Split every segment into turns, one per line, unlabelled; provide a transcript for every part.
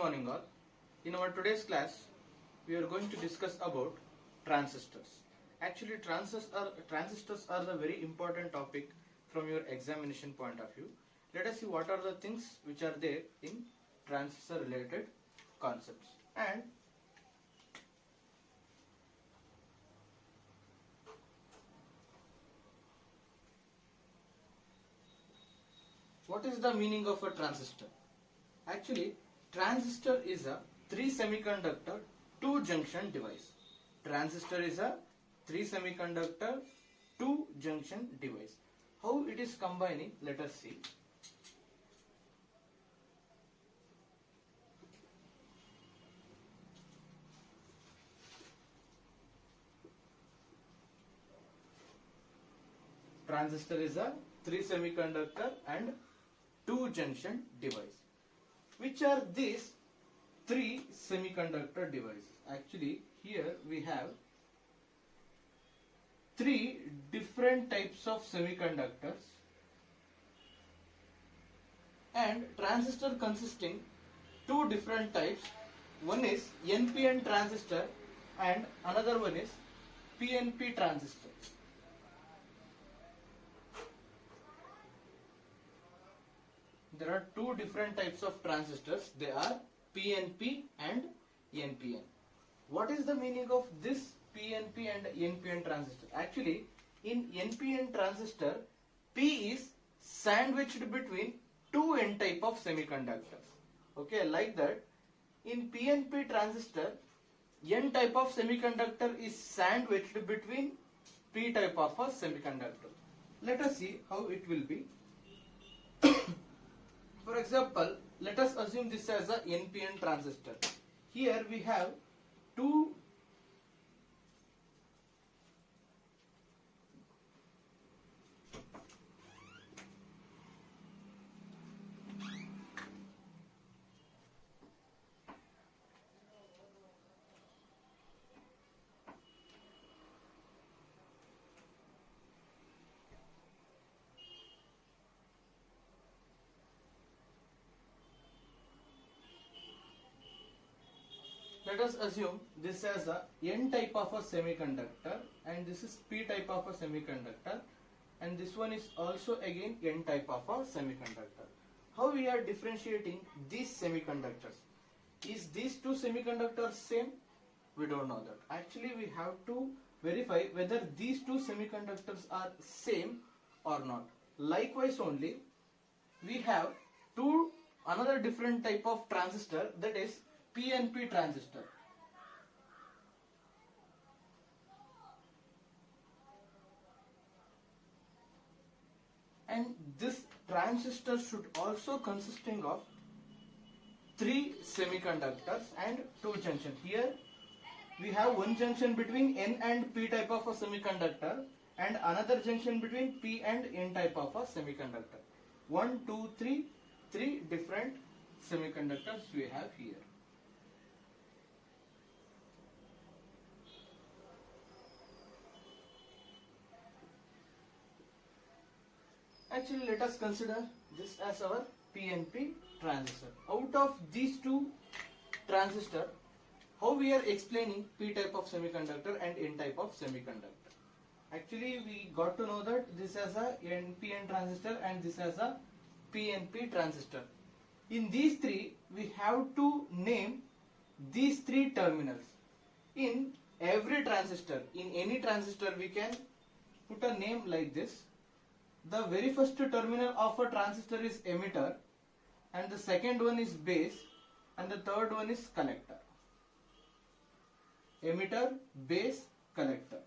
morning all. In our today's class, we are going to discuss about transistors. Actually, transistors are the very important topic from your examination point of view. Let us see what are the things which are there in transistor related concepts. And what is the meaning of a transistor? Actually, transistor is a 3-semiconductor 2-junction device. Transistor is a 3-semiconductor 2-junction device. How it is combining? Let us see. Transistor is a 3-semiconductor and 2-junction device. Which are these 3 semiconductor devices? Actually, here we have 3 different types of semiconductors, and transistor consisting 2 different types. One is NPN transistor and another one is PNP transistor. There are 2 different types of transistors. They are PNP and NPN. What is the meaning of this PNP and NPN transistor? Actually, in NPN transistor, P is sandwiched between 2 N type of semiconductors. Okay, like that. In PNP transistor, N type of semiconductor is sandwiched between P type of a semiconductor. Let us see how it will be. For example, let us assume this as a NPN transistor. Here we have 2 Let us assume this as a N type of a semiconductor and this is P type of a semiconductor, and this one is also again N type of a semiconductor. How we are differentiating these semiconductors? Is these 2 semiconductors same? We don't know that. Actually, we have to verify whether these 2 semiconductors are same or not. Likewise only, we have another different type of transistor, that is PNP transistor. And this transistor should also consisting of 3 semiconductors and 2 junctions. Here we have one junction between N and P type of a semiconductor and another junction between P and N type of a semiconductor. 1, 2, 3, 3 different semiconductors we have here. Actually, let us consider this as our PNP transistor. Out of these 2 transistors, how we are explaining P type of semiconductor and N type of semiconductor? Actually, we got to know that this as a NPN transistor and this as a PNP transistor. In these 3, we have to name these 3 terminals. In every transistor, in any transistor, we can put a name like this. The very first terminal of a transistor is emitter, and the second one is base, and the third one is collector. Emitter, base, collector.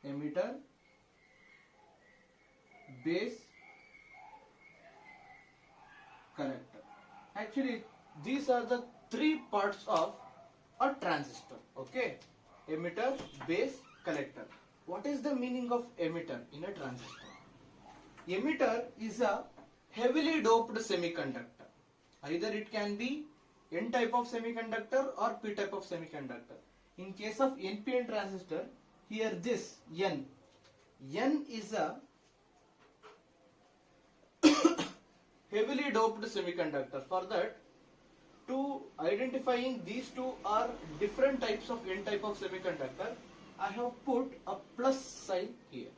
Emitter, base, collector. Actually, these are the 3 parts of a transistor. Okay, emitter, base, collector. What is the meaning of emitter in a transistor? Emitter is a heavily doped semiconductor. Either it can be N type of semiconductor or P type of semiconductor. In case of NPN transistor, here this N is a heavily heavily doped semiconductor. For that, to identifying these two are different types of N type of semiconductor, I have put a plus sign here.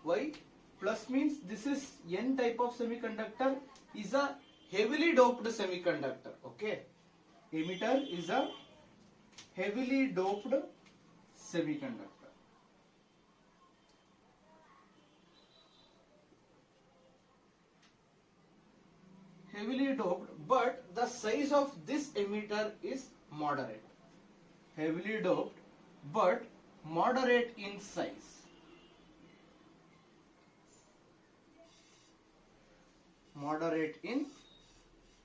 Why? Plus means this is N type of semiconductor is a heavily doped semiconductor. Okay. Emitter is a heavily doped semiconductor. Heavily doped, but the size of this emitter is moderate. Heavily doped, but moderate in size. Moderate in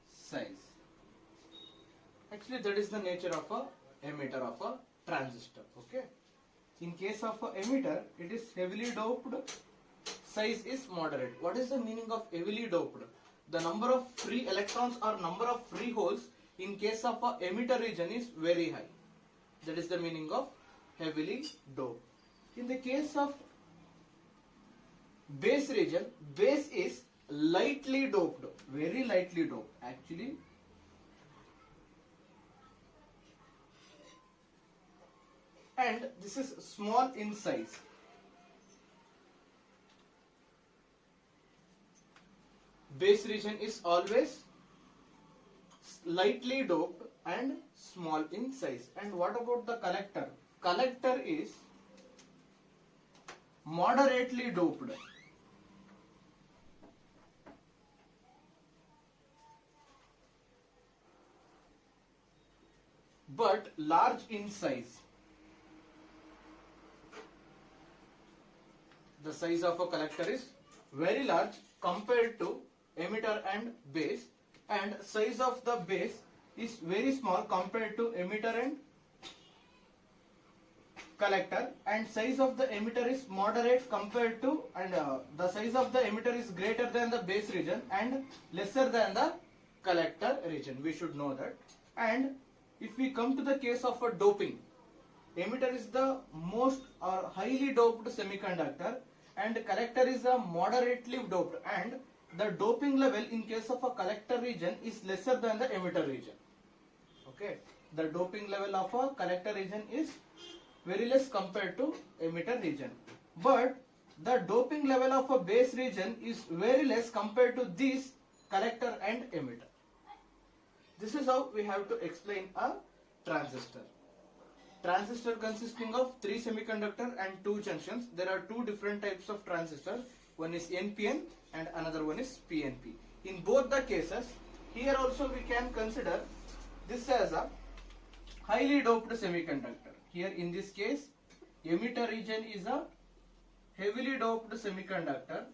size. Actually, that is the nature of a emitter of a transistor. Okay. In case of a emitter, it is heavily doped. Size is moderate. What is the meaning of heavily doped? The number of free electrons or number of free holes in case of a emitter region is very high. That is the meaning of heavily doped. In the case of base region, base is lightly doped, very lightly doped. Actually, and this is small in size. Base region is always lightly doped and small in size. And what about the collector? Collector is moderately doped. But large in size. The size of a collector is very large compared to emitter and base, and size of the base is very small compared to emitter and collector, and size of the emitter is moderate compared to, and the size of the emitter is greater than the base region and lesser than the collector region. We should know that. And if we come to the case of a doping, emitter is the most or highly doped semiconductor and collector is a moderately doped, and the doping level in case of a collector region is lesser than the emitter region. Okay, the doping level of a collector region is very less compared to emitter region, but the doping level of a base region is very less compared to this collector and emitter. This is how we have to explain a transistor. Transistor consisting of 3 semiconductor and 2 junctions. There are 2 different types of transistors. One is NPN and another one is PNP. In both the cases, here also we can consider this as a highly doped semiconductor. Here in this case, emitter region is a heavily doped semiconductor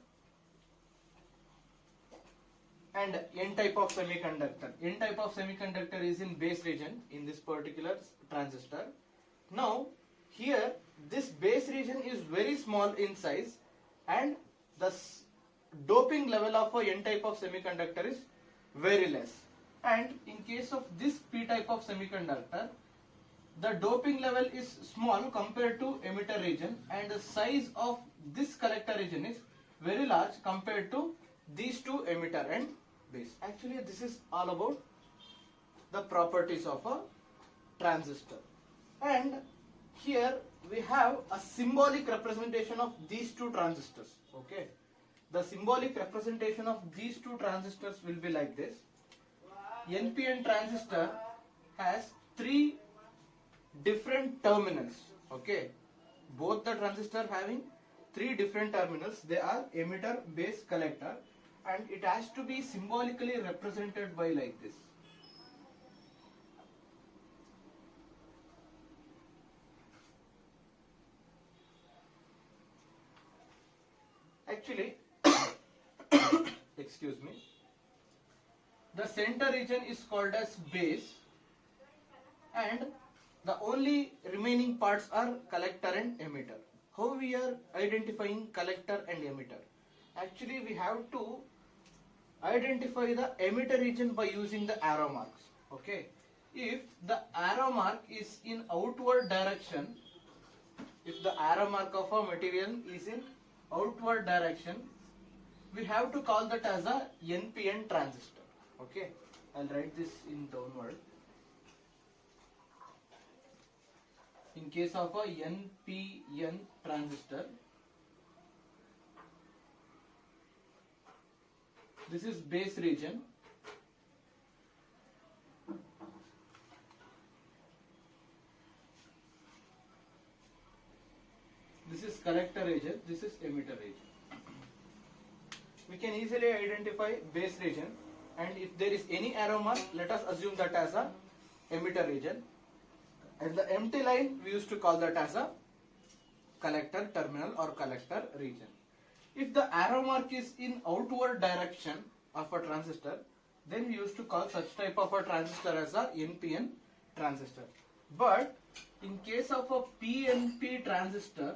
and N type of semiconductor. N type of semiconductor is in base region in this particular transistor. Now here this base region is very small in size and the doping level of a N type of semiconductor is very less. And in case of this P type of semiconductor, the doping level is small compared to emitter region and the size of this collector region is very large compared to these two emitter and base. Actually, this is all about the properties of a transistor. And here we have a symbolic representation of these two transistors. Okay, the symbolic representation of these two transistors will be like this. NPN transistor has 3 different terminals. Okay, both the transistor having 3 different terminals. They are emitter, base, collector, and it has to be symbolically represented by like this. Actually, excuse me, the center region is called as base and the only remaining parts are collector and emitter. How we are identifying collector and emitter? Actually, we have to identify the emitter region by using the arrow marks. Okay, if the arrow mark is in outward direction, if the arrow mark of a material is in outward direction, we have to call that as a NPN transistor. Okay, I'll write this in downward. In case of a NPN transistor, this is base region. This is collector region, this is emitter region. We can easily identify base region, and if there is any arrow mark, let us assume that as a emitter region, and the empty line we used to call that as a collector terminal or collector region. If the arrow mark is in outward direction of a transistor, then we used to call such type of a transistor as a NPN transistor. But in case of a PNP transistor,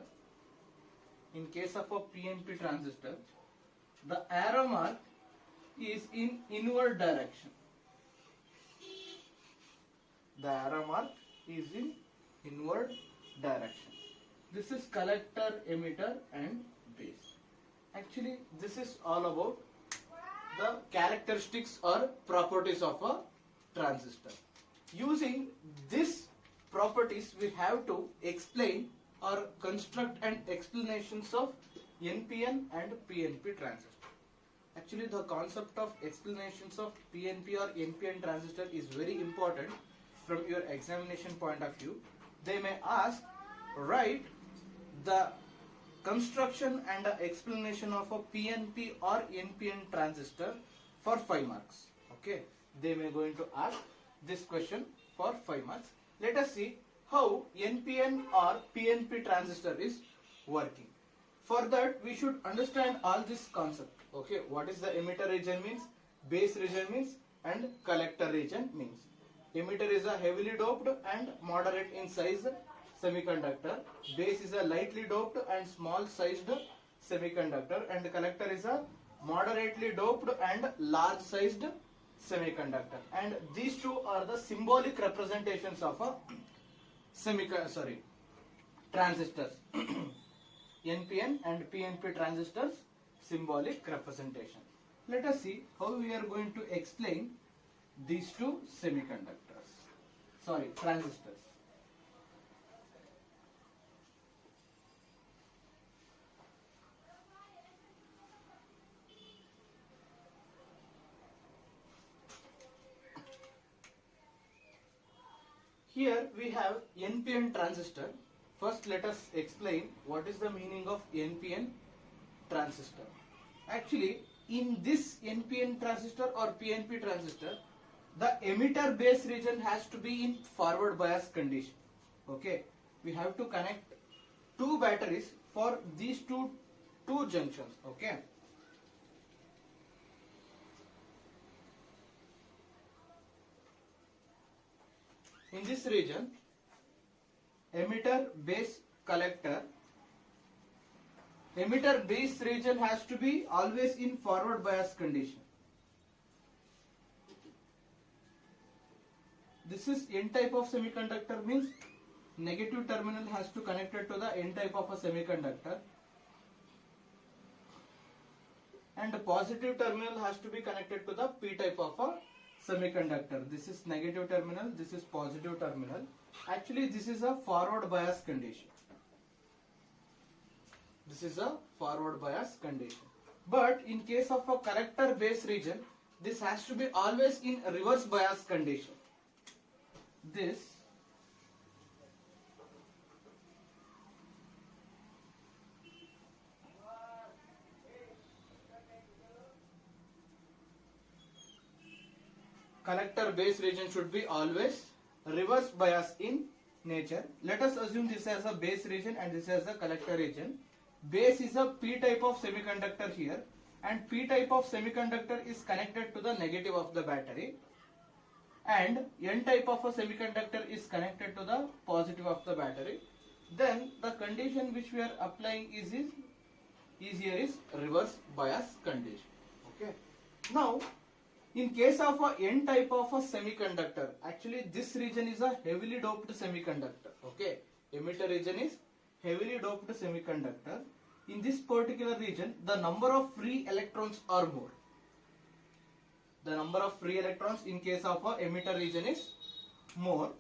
the arrow mark is in inward direction. The arrow mark is in inward direction. This is collector, emitter and base. Actually, this is all about the characteristics or properties of a transistor. Using these properties, we have to explain or construct an explanations of NPN and PNP transistor. Actually, the concept of explanations of PNP or NPN transistor is very important from your examination point of view. They may ask, write the construction and the explanation of a PNP or NPN transistor for 5 marks. Okay, they may going to ask this question for 5 marks. Let us see how NPN or PNP transistor is working. For that, we should understand all this concept. Okay, what is the emitter region means, base region means, and collector region means. Emitter is a heavily doped and moderate in size semiconductor. Base is a lightly doped and small sized semiconductor, and the collector is a moderately doped and large sized semiconductor. And these two are the symbolic representations of a transistors. NPN and PNP transistors, symbolic representation. Let us see how we are going to explain these two transistors. Here we have NPN transistor. First, let us explain what is the meaning of NPN transistor. Actually, in this NPN transistor or PNP transistor, the emitter base region has to be in forward bias condition. Okay, we have to connect two batteries for these two junctions. Okay. In this region, emitter base collector, emitter base region has to be always in forward bias condition. This is N type of semiconductor, means negative terminal has to connected to the N type of a semiconductor, and the positive terminal has to be connected to the P type of a semiconductor. This is negative terminal, this is positive terminal. Actually, this is a forward bias condition. This is a forward bias condition. But in case of a collector base region, this has to be always in reverse bias condition. This collector base region should be always reverse bias in nature. Let us assume this as a base region and this as a collector region. Base is a P type of semiconductor here, and P type of semiconductor is connected to the negative of the battery, and N type of a semiconductor is connected to the positive of the battery. Then the condition which we are applying is reverse bias condition. Okay. Now, in case of a N type of a semiconductor, actually this region is a heavily doped semiconductor. Okay, emitter region is heavily doped semiconductor. In this particular region, the number of free electrons are more. The number of free electrons in case of a emitter region is more.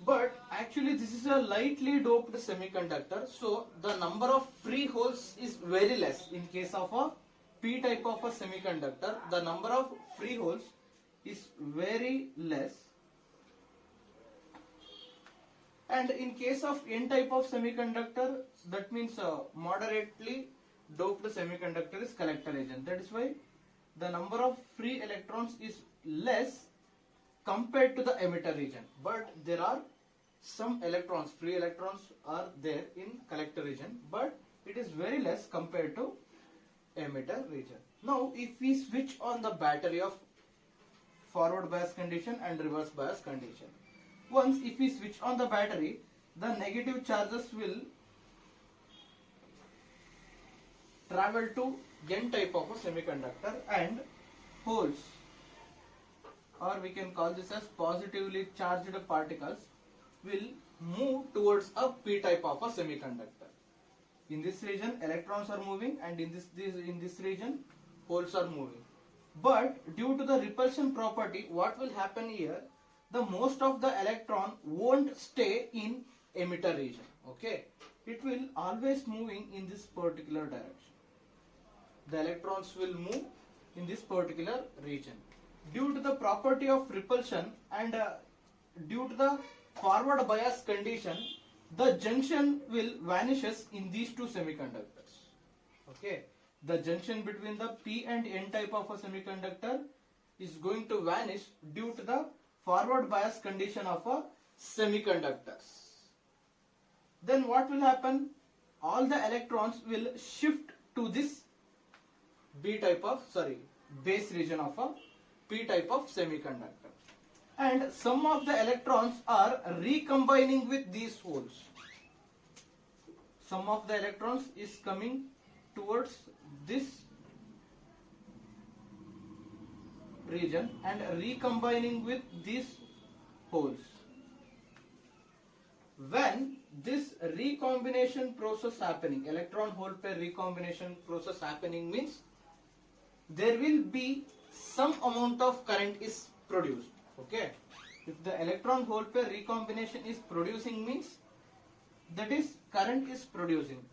But actually this is a lightly doped semiconductor, so the number of free holes is very less. In case of a P type of a semiconductor, the number of free holes is very less. And in case of N type of semiconductor, that means moderately doped semiconductor is collector agent. That is why the number of free electrons is less compared to the emitter region. But there are some electrons, free electrons are there in collector region, but it is very less compared to emitter region. Now if we switch on the battery of forward bias condition and reverse bias condition, once if we switch on the battery, the negative charges will travel to N type of a semiconductor, and holes, or we can call this as positively charged particles, will move towards a P type of a semiconductor. In this region electrons are moving, and in this region holes are moving. But due to the repulsion property, what will happen here, the most of the electron won't stay in emitter region. Okay, it will always moving in this particular direction. The electrons will move in this particular region. Due to the property of repulsion and due to the forward bias condition, the junction will vanishes in these two semiconductors. Okay, the junction between the P and N type of a semiconductor is going to vanish due to the forward bias condition of a semiconductors. Then what will happen? All the electrons will shift to this base region of a P type of semiconductor. And some of the electrons are recombining with these holes. Some of the electrons is coming towards this region and recombining with these holes. When this recombination process happening, electron hole pair recombination process happening, means there will be some amount of current is produced. Okay, if the electron hole pair recombination is producing, means that is current is producing.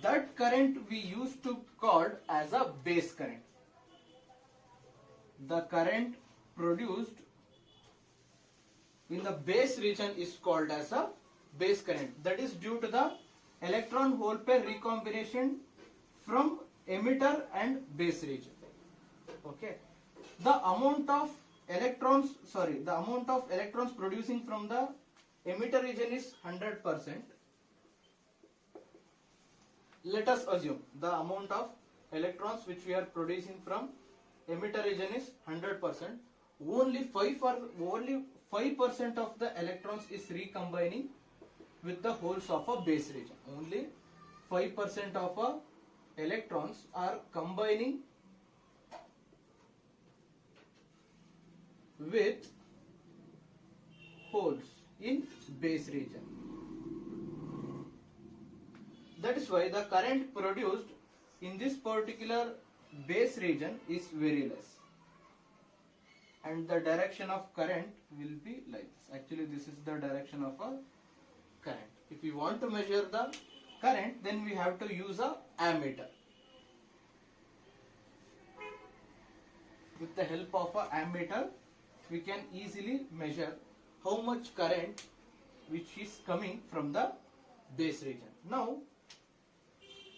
That current we used to call as a base current. The current produced in the base region is called as a base current. That is due to the electron hole pair recombination from emitter and base region. Okay, the amount of electrons producing from the emitter region is 100%. Let us assume the amount of electrons which we are producing from emitter region is 100%. Only 5% of the electrons is recombining with the holes of a base region. Only 5% of electrons are combining with holes in base region. That is why the current produced in this particular base region is very less, and the direction of current will be like this. Actually this is the direction of a current. If we want to measure the current, then we have to use a ammeter. With the help of a ammeter, we can easily measure how much current which is coming from the base region. Now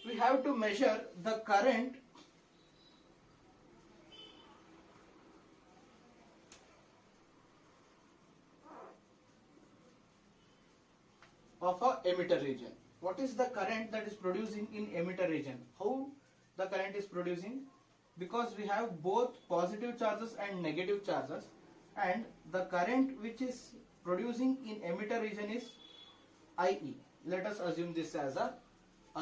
we have to measure the current of a emitter region. What is the current that is producing in emitter region? How the current is producing? Because we have both positive charges and negative charges, and the current which is producing in emitter region is IE. Let us assume this as a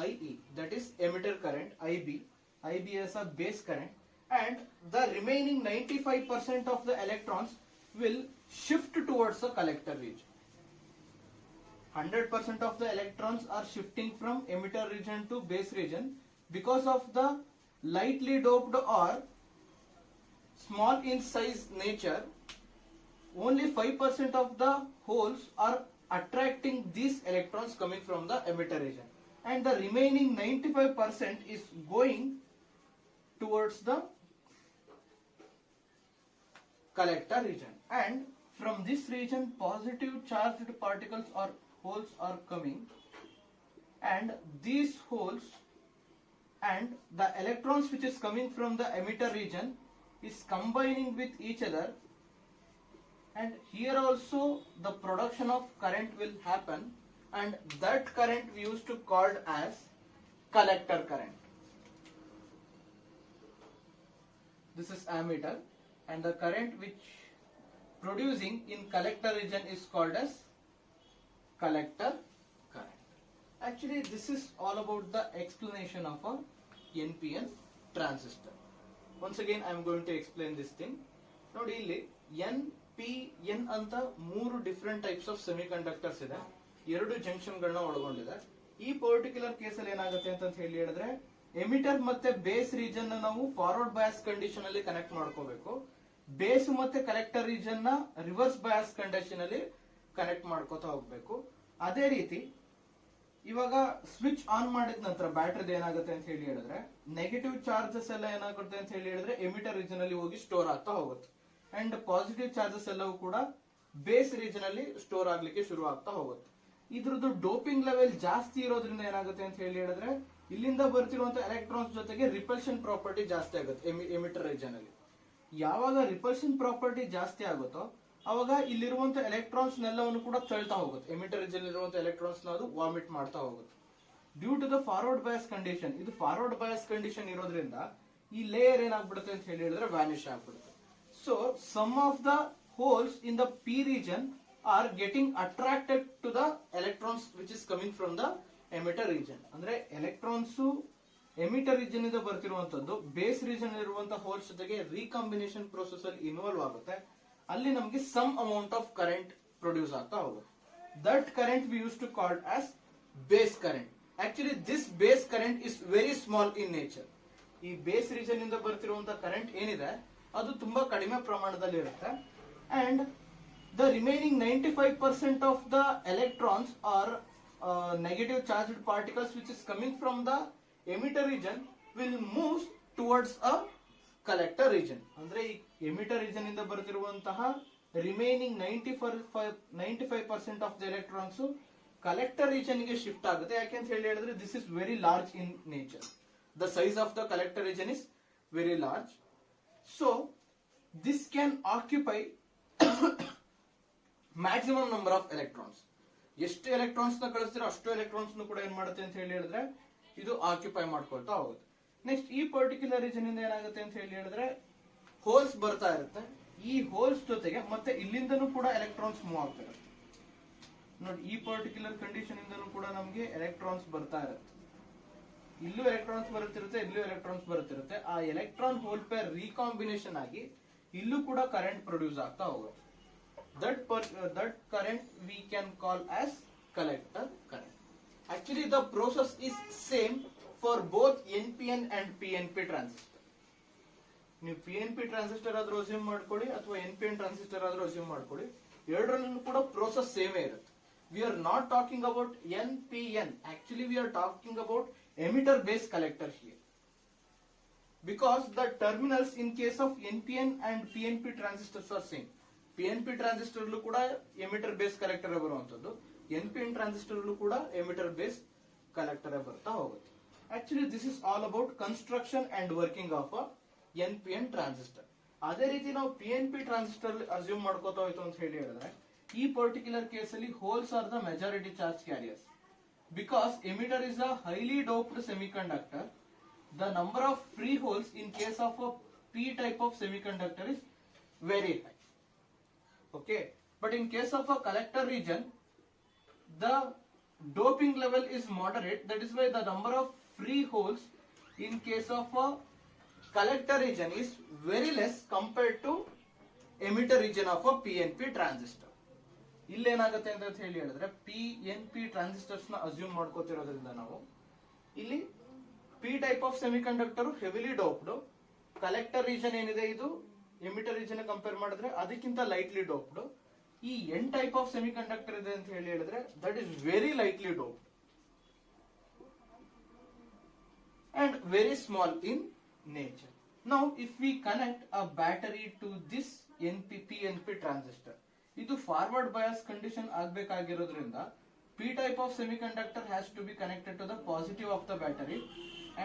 IE, that is emitter current. IB is a base current, and the remaining 95% of the electrons will shift towards the collector region. 100% of the electrons are shifting from emitter region to base region because of the lightly doped or small in size nature. Only 5% of the holes are attracting these electrons coming from the emitter region, and the remaining 95% is going towards the collector region. And from this region positive charged particles or holes are coming, and these holes and the electrons which is coming from the emitter region is combining with each other, and here also the production of current will happen, and that current we used to call as collector current. This is ammeter, and the current which producing in collector region is called as collector current. Actually, this is all about the explanation of a NPN transistor. Once again I am going to explain this thing. ನೋಡಿ ಇಲ್ಲಿ N P N ಅಂತ ಮೂರು different types of semiconductors ಇದೆ, ಎರಡು junction ಗಳನ್ನ ಒಳಗೊಂಡಿದೆ. ಈ particular case ಅಲ್ಲಿ ಏನಾಗುತ್ತೆ ಅಂತ ಹೇಳಿ ಹೇಳಿದ್ರೆ ಎಮಿಟರ್ ಮತ್ತೆ ಬೇಸ್ ರೀಜನ್ ನಾವು ಫಾರ್ವರ್ಡ್ ಬಯಾಸ್ ಕಂಡೀಷನ್ ಅಲ್ಲಿ ಕನೆಕ್ಟ್ ಮಾಡ್ಕೋಬೇಕು, ಬೇಸ್ ಮತ್ತೆ ಕಲೆಕ್ಟರ್ ರೀಜನ್ ನ ರಿವರ್ಸ್ ಬಯಾಸ್ ಕಂಡೀಷನ್ ಅಲ್ಲಿ ಕನೆಕ್ಟ್ ಮಾಡ್ಕೋತಾ ಹೋಗ್ಬೇಕು. ಅದೇ ರೀತಿ ಇವಾಗ ಸ್ವಿಚ್ ಆನ್ ಮಾಡಿದ ನಂತರ ಬ್ಯಾಟ್ರಿದ ಏನಾಗುತ್ತೆ ಅಂತ ಹೇಳಿ ಹೇಳಿದ್ರೆ ನೆಗೆಟಿವ್ ಚಾರ್ಜಸ್ ಎಲ್ಲ ಏನಾಗುತ್ತೆ ಅಂತ ಹೇಳಿ ಹೇಳಿದ್ರೆ ಎಮಿಟರ್ ರೀಜನ್ ಅಲ್ಲಿ ಹೋಗಿ ಸ್ಟೋರ್ ಆಗ್ತಾ ಹೋಗುತ್ತೆ, ಅಂಡ್ ಪಾಸಿಟಿವ್ ಚಾರ್ಜಸ್ ಎಲ್ಲವೂ ಕೂಡ ಬೇಸ್ ರೀಜನ್ ಅಲ್ಲಿ ಸ್ಟೋರ್ ಆಗ್ಲಿಕ್ಕೆ ಶುರು ಆಗ್ತಾ ಹೋಗುತ್ತೆ. ಇದ್ರದ್ದು ಡೋಪಿಂಗ್ ಲೆವೆಲ್ ಜಾಸ್ತಿ ಇರೋದ್ರಿಂದ ಏನಾಗುತ್ತೆ ಅಂತ ಹೇಳಿ ಹೇಳಿದ್ರೆ ಇಲ್ಲಿಂದ ಬರ್ತಿರುವಂತ ಎಲೆಕ್ಟ್ರಾನ್ಸ್ ಜೊತೆಗೆ ರಿಪಲ್ಷನ್ ಪ್ರಾಪರ್ಟಿ ಜಾಸ್ತಿ ಆಗುತ್ತೆ ಎಮಿಟರ್ ರೀಜನ್ ಅಲ್ಲಿ. ಯಾವಾಗ ರಿಪಲ್ಷನ್ ಪ್ರಾಪರ್ಟಿ ಜಾಸ್ತಿ ಆಗುತ್ತೋ ಅವಾಗ ಇಲ್ಲಿರುವಂತ ಎಲೆಕ್ಟ್ರಾನ್ಸ್ ನೆಲ್ಲವನ್ನು ಕೂಡ ತಳ್ತಾ ಹೋಗುತ್ತೆ, ಎಮಿಟರ್ ರೀಜನ್ ಇರುವಂತ ಎಲೆಕ್ಟ್ರಾನ್ಸ್ ನ ಅದು ವಾಮಿಟ್ ಮಾಡ್ತಾ ಹೋಗುತ್ತೆ. Due to the forward bias condition, ಇದು ಫಾರ್ವರ್ಡ್ ಬಯಾಸ್ ಕಂಡೀಷನ್ ಇರೋದ್ರಿಂದ ಈ ಲೇಯರ್ ಏನಾಗ್ಬಿಡುತ್ತೆ ಅಂತ ಹೇಳಿ ಹೇಳಿದ್ರೆ ವ್ಯಾನಿಶ್ ಆಗ್ಬಿಡುತ್ತೆ. So some of the holes in the P region are getting attracted to the electrons which is coming from the emitter region. ಅಂದ್ರೆ electrons emitter region ಇಂದ ಬರ್ತಿರುವಂತದ್ದು ಬೇಸ್ ರೀಜನ್ ಇರುವಂತಹ ಹೋಲ್ಸ್ ಜೊತೆಗೆ ರೀಕಾಂಬಿನೇಷನ್ ಪ್ರೋಸೆಸ್ ಅಲ್ಲಿ involve ಆಗುತ್ತೆ. ಅಲ್ಲಿ ನಮಗೆ some amount of current produce ಆಗ್ತಾ ಹೋಗುತ್ತೆ. That current we use to call as base current. Actually this base current is very small in nature. ಈ ಬೇಸ್ ರೀಜನ್ ಇಂದ ಬರ್ತಿರುವಂತಹ ಕರೆಂಟ್ ಏನಿದೆ ಅದು ತುಂಬಾ ಕಡಿಮೆ ಪ್ರಮಾಣದಲ್ಲಿ ಇರುತ್ತೆ, and the remaining 95% of the electrons are negative charged particles which is coming from the emitter region will move towards a collector region. ಅಂದ್ರೆ ಈ ಎಮಿಟರ್ ರೀಜನ್ ಇಂದ ಬರ್ತಿರುವಂತಹ remaining 95% of the electrons collector region ಗೆ shift ಆಗುತ್ತೆ. ಯಾಕೆಂತ ಹೇಳಿ ಹೇಳಿದ್ರೆ this is very large in nature. The size of the collector region is very large. So this can occupy maximum number of electrons. ಎಷ್ಟು electrons ನ ಕಳಿಸ್ತೀರೋ ಅಷ್ಟು electrons ಕೂಡ ಏನ್ ಮಾಡುತ್ತೆ ಅಂತ ಹೇಳಿ ಹೇಳಿದ್ರೆ ಇದು ಆಕ್ಯುಪೈ ಮಾಡ್ಕೊಳ್ತಾ ಹೋಗುತ್ತೆ. ನೆಕ್ಸ್ಟ್ ಈ ಪರ್ಟಿಕ್ಯುಲರ್ ರೀಜನ್ ಇಂದ ಏನಾಗುತ್ತೆ ಅಂತ ಹೇಳಿ ಹೇಳಿದ್ರೆ ಹೋಲ್ಸ್ ಬರ್ತಾ ಇರುತ್ತೆ. ಈ ಹೋಲ್ಸ್ ಜೊತೆಗೆ ಮತ್ತೆ ಇಲ್ಲಿಂದನೂ ಕೂಡ ಎಲೆಕ್ಟ್ರಾನ್ಸ್ ಮೂವ್ ಆಗ್ತಾ ಇರುತ್ತೆ. ನೋಡಿ ಈ ಪರ್ಟಿಕ್ಯುಲರ್ ಕಂಡೀಷನ್ ಇಂದನೂ ಕೂಡ ನಮ್ಗೆ ಎಲೆಕ್ಟ್ರಾನ್ಸ್ ಬರ್ತಾ ಇರುತ್ತೆ. ಇಲ್ಲೂ ಎಲೆಕ್ಟ್ರಾನ್ಸ್ ಬರುತ್ತಿರುತ್ತೆ, ಇಲ್ಲೂ ಎಲೆಕ್ಟ್ರಾನ್ಸ್ ಬರುತ್ತಿರುತ್ತೆ. ಆ ಎಲೆಕ್ಟ್ರಾನ್ ಹೋಲ್ ಪೇರ್ ರೀಕಾಂಬಿನೇಷನ್ ಆಗಿ ಇಲ್ಲೂ ಕೂಡ ಕರೆಂಟ್ ಪ್ರೊಡ್ಯೂಸ್ ಆಗ್ತಾ ಹೋಗುತ್ತೆ. that current we can call as collector current. Actually the process is same for both NPN and PNP transistor. ನೀವು PNP ಟ್ರಾನ್ಸಿಸ್ಟರ್ ಆದ್ರೂ ಅಸ್ಯೂಮ್ ಮಾಡ್ಕೊಳ್ಳಿ ಅಥವಾ NPN ಟ್ರಾನ್ಸಿಸ್ಟರ್ ಆದ್ರೂ ಅಸ್ಯೂಮ್ ಮಾಡ್ಕೊಳ್ಳಿ, ಎರಡರಲ್ಲೂ ಕೂಡ ಪ್ರೋಸೆಸ್ ಸೇಮೇ ಇರುತ್ತೆ. We are not talking about NPN. Actually we are talking about emitter based collector here, because the terminals in case of NPN and PNP transistors are same. PNP transistor ಕೂಡ emitter base collector ಬರುವಂತದ್ದು, NPN transistor ಕೂಡ emitter base collector ಬರ್ತಾ ಹೋಗುತ್ತೆ. Actually this is all about construction and working of a NPN transistor. ಅದೇ ರೀತಿ ನಾವು PNP transistor assume ಮಾಡ್ಕೋತಾ ಹೋಯ್ತು ಅಂತ ಹೇಳಿ ಹೇಳಿದ್ರೆ ಈ ಪರ್ಟಿಕ್ಯುಲರ್ ಕೇಸ್ ಅಲ್ಲಿ holes are the majority charge carriers. Because emitter is a highly doped semiconductor, the number of free holes in case of a P type of semiconductor is very high. Okay, but in case of a collector region the doping level is moderate. That is why the number of free holes in case of a collector region is very less compared to emitter region of a PNP transistor. ಇಲ್ಲೇನಾಗುತ್ತೆ ಅಂತ ಹೇಳಿ ಹೇಳಿದ್ರೆ PNP transistors ನ assume ಮಾಡ್ಕೋತಿರೋದ್ರಿಂದ ನಾವು ಇಲ್ಲಿ P type of semiconductor heavily doped, collector region ಏನಿದೆ ಇದು emitter region compare ಮಾಡಿದ್ರೆ ಅದಕ್ಕಿಂತ ಲೈಟ್ಲಿ ಡೋಪ್ಡ್. ಈ ಎನ್ ಟೈಪ್ ಆಫ್ ಸೆಮಿಕಂಡಕ್ಟರ್ ಇದೆ ಅಂತ ಹೇಳಿ ಹೇಳಿದ್ರೆ that is very lightly doped and very small in nature. Now if we connect a battery to this PNP transistor, ಇದು ಫಾರ್ವರ್ಡ್ ಬಯಾಸ್ ಕಂಡೀಷನ್ ಆಗಬೇಕಾಗಿರೋದ್ರಿಂದ P type of semiconductor has to be connected to the positive of the battery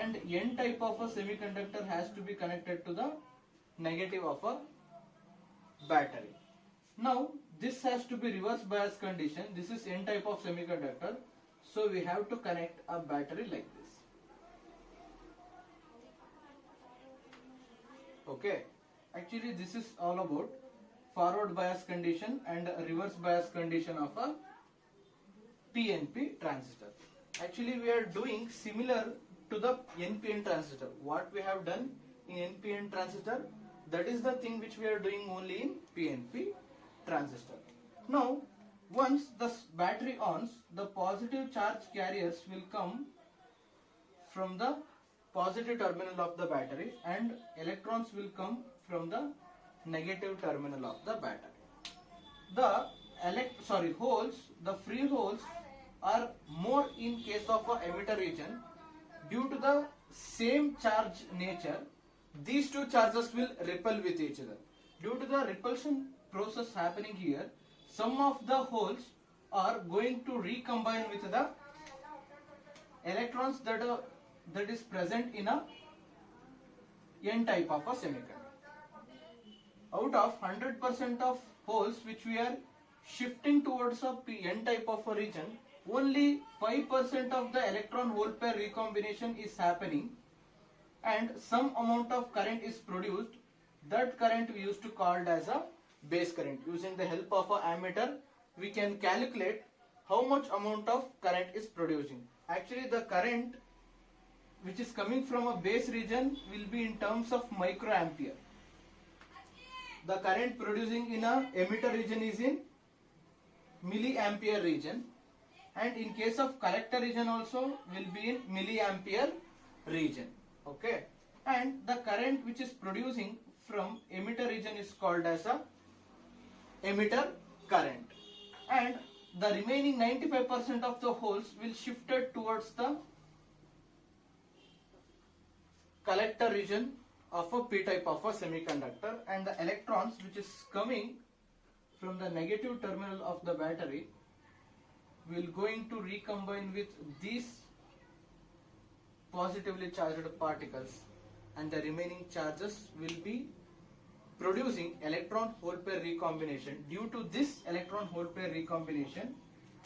and N type of a semiconductor has to be connected to the negative of a battery. Now this has to be reverse bias condition. This is N type of semiconductor, so we have to connect a battery like this. Okay, actually this is all about forward bias condition and reverse bias condition of a PNP transistor. Actually we are doing similar to the NPN transistor. What we have done in NPN transistor, that is the thing which we are doing only in PNP transistor. Now once the battery ons, the positive charge carriers will come from the positive terminal of the battery and electrons will come from the negative terminal of the battery. The holes, the free holes are more in case of a emitter region. Due to the same charge nature, these two charges will repel with each other. Due to the repulsion process happening here, some of the holes are going to recombine with the electrons that is present in a N type of a semiconductor. Out of 100% of holes which we are shifting towards a N type of a region, only 5% of the electron hole pair recombination is happening and some amount of current is produced. That current we used to called as a base current. Using the help of a ammeter, we can calculate how much amount of current is producing. Actually the current which is coming from a base region will be in terms of microampere. The current producing in a emitter region is in milliampere region, and in case of collector region also will be in milliampere region. Okay, and the current which is producing from emitter region is called as a emitter current, and the remaining 95% of the holes will shifted towards the collector region of a P type of a semiconductor, and the electrons which is coming from the negative terminal of the battery will going to recombine with these positively charged particles, and the remaining charges will be producing electron hole pair recombination. Due to this electron hole pair recombination,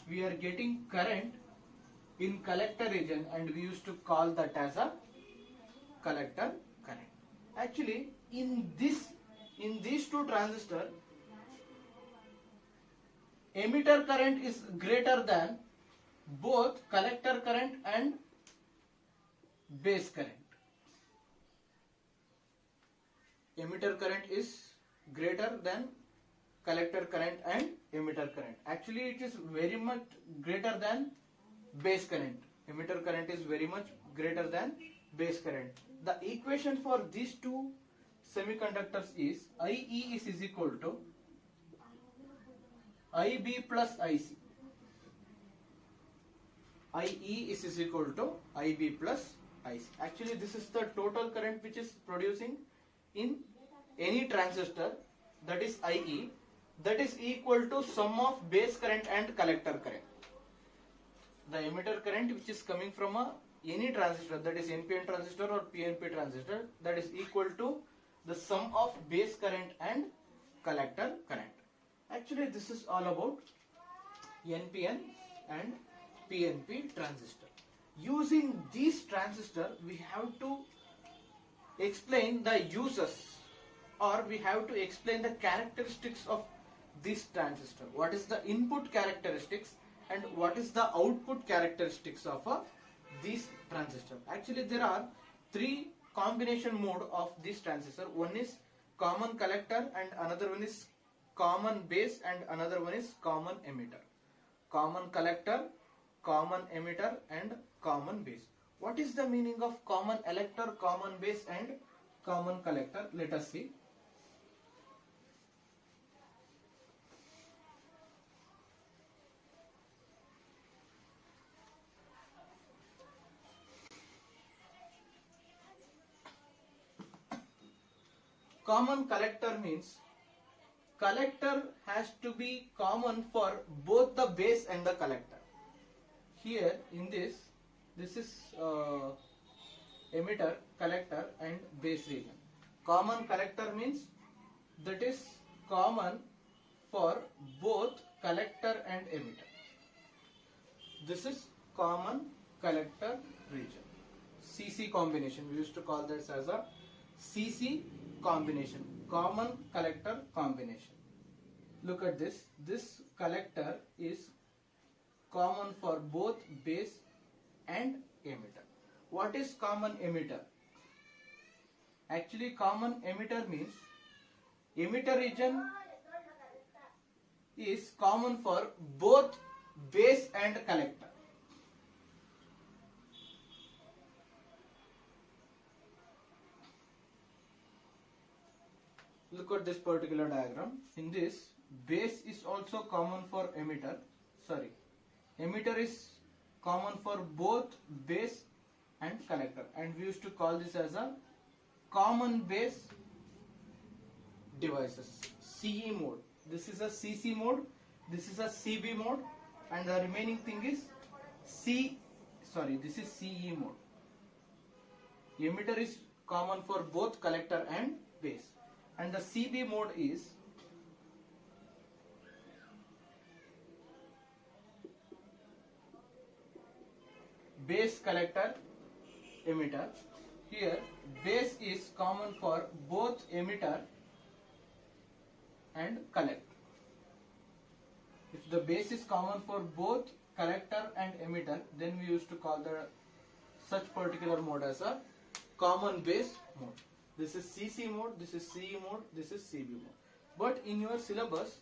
we are getting current in collector region, and we used to call that as a collector current. Actually in these two transistors, emitter current is greater than both collector current and base current. Emitter current is greater than collector current and emitter current. Actually it is very much greater than base current. Emitter current is very much greater than base current. The equation for these two semiconductors is IE is equal to IB plus IC. IE is equal to IB plus IC. Actually this is the total current which is producing in any transistor, that is IE, that is equal to sum of base current and collector current. The emitter current which is coming from any transistor, that is NPN transistor or PNP transistor, that is equal to the sum of base current and collector current. Actually this is all about NPN and PNP transistor. Using these transistor, we have to explain the uses, or we have to explain the characteristics of this transistor. What is the input characteristics and what is the output characteristics of this transistor. Actually there are three combination mode of this transistor. One is common collector and another one is common base and another one is common emitter. Common collector, common emitter and common base. What is the meaning of common elector, common base and common collector? Let us see. Common collector means collector has to be common for both the base and the collector. Here in this is emitter, collector and base region. Common collector means that is common for both collector and emitter. This is common collector region. CC combination. We used to call this as a CC combination, common collector combination. Look at this. This collector is common for both base and emitter. What is common emitter? Actually, common emitter means emitter region is common for both base and collector. Look at this particular diagram. In this, base is also common for emitter. Sorry, emitter is common for both base and collector, and we used to call this as a common base devices, CE mode. This is a CC mode, this is a CB mode, and the remaining thing is this is CE mode. Emitter is common for both collector and base, and the CB mode is base, collector, emitter. Here base is common for both emitter and collector. If the base is common for both collector and emitter, then we used to call the such particular mode as a common base mode. This is CC mode, this is CE mode, this is CB mode. But in your syllabus,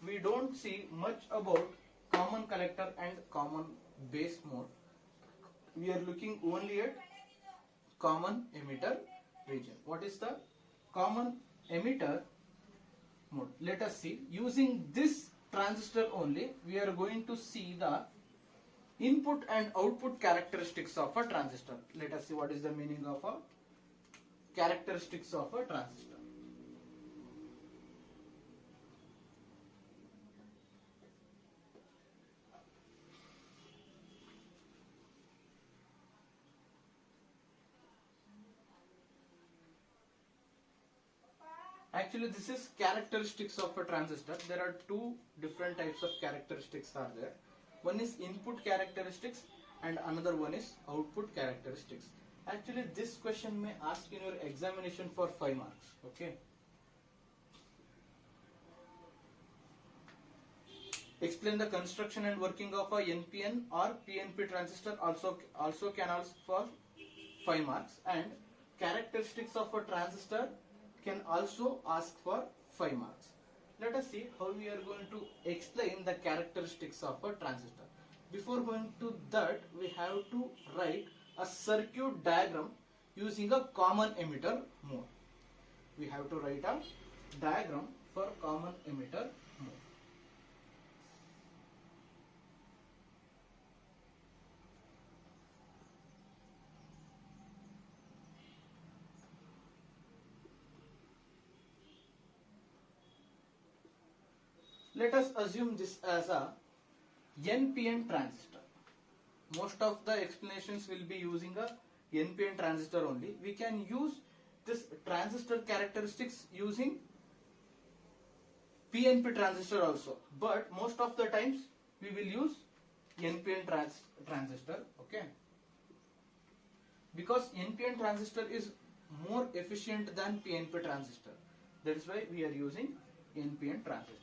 we don't see much about common collector and common base mode. We are looking only at common emitter region. What is the common emitter mode? Let us see. Using this transistor only, we are going to see the input and output characteristics of a transistor. Let us see what is the meaning of a characteristics of a transistor. Actually, this is characteristics of a transistor. There are two different types of characteristics are there. One is input characteristics and another one is output characteristics. Actually, this question may ask in your examination for 5 marks. Okay. Explain the construction and working of a NPN or PNP transistor also can ask for 5 marks, and characteristics of a transistor can also ask for 5 marks. Let us see how we are going to explain the characteristics of a transistor. Before going to that, we have to write a circuit diagram using a common emitter mode. We have to write a diagram for common emitter mode. Let us assume this as a NPN transistor. Most of the explanations will be using a NPN transistor only. We can use this transistor characteristics using PNP transistor also, but most of the times we will use NPN transistor, okay? Because NPN transistor is more efficient than PNP transistor. That is why we are using NPN transistor.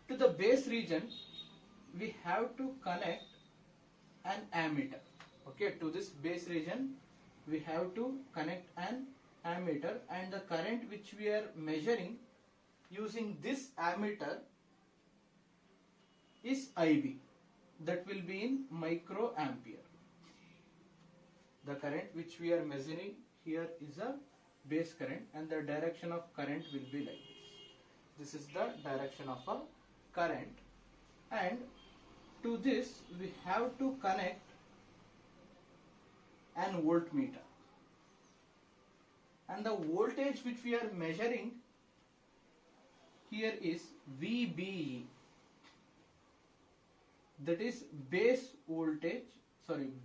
To the base region, we have to connect an ammeter. Okay, to this base region, we have to connect an ammeter, and the current which we are measuring using this ammeter is IB, that will be in microampere. The current which we are measuring here is a base current, and the direction of current will be like this. This is the direction of a current, and to this we have to connect an voltmeter, and the voltage which we are measuring here is VBE, that is base voltage,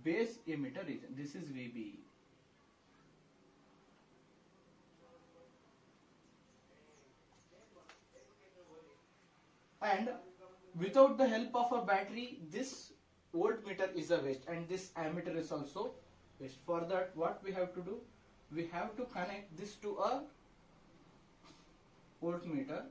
base emitter region. This is VBE. And without the help of a battery, this voltmeter is a waste, and this ammeter is also waste. For that, what we have to do? We have to connect this to a voltmeter.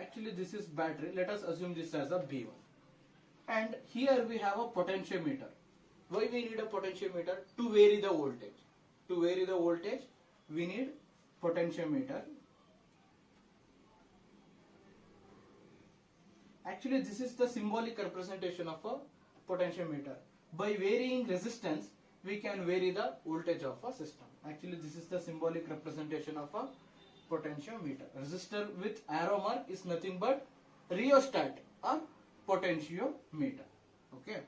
Actually, this is battery. Let us assume this as a B1. And here we have a potentiometer. Why we need a potentiometer? To vary the voltage. To vary the voltage, we need potentiometer. Actually, this is the symbolic representation of a potentiometer. By varying resistance, we can vary the voltage of a system. Actually, this is the symbolic representation of a potentiometer. Resistor with arrow mark is nothing but rheostat or potentiometer. Okay.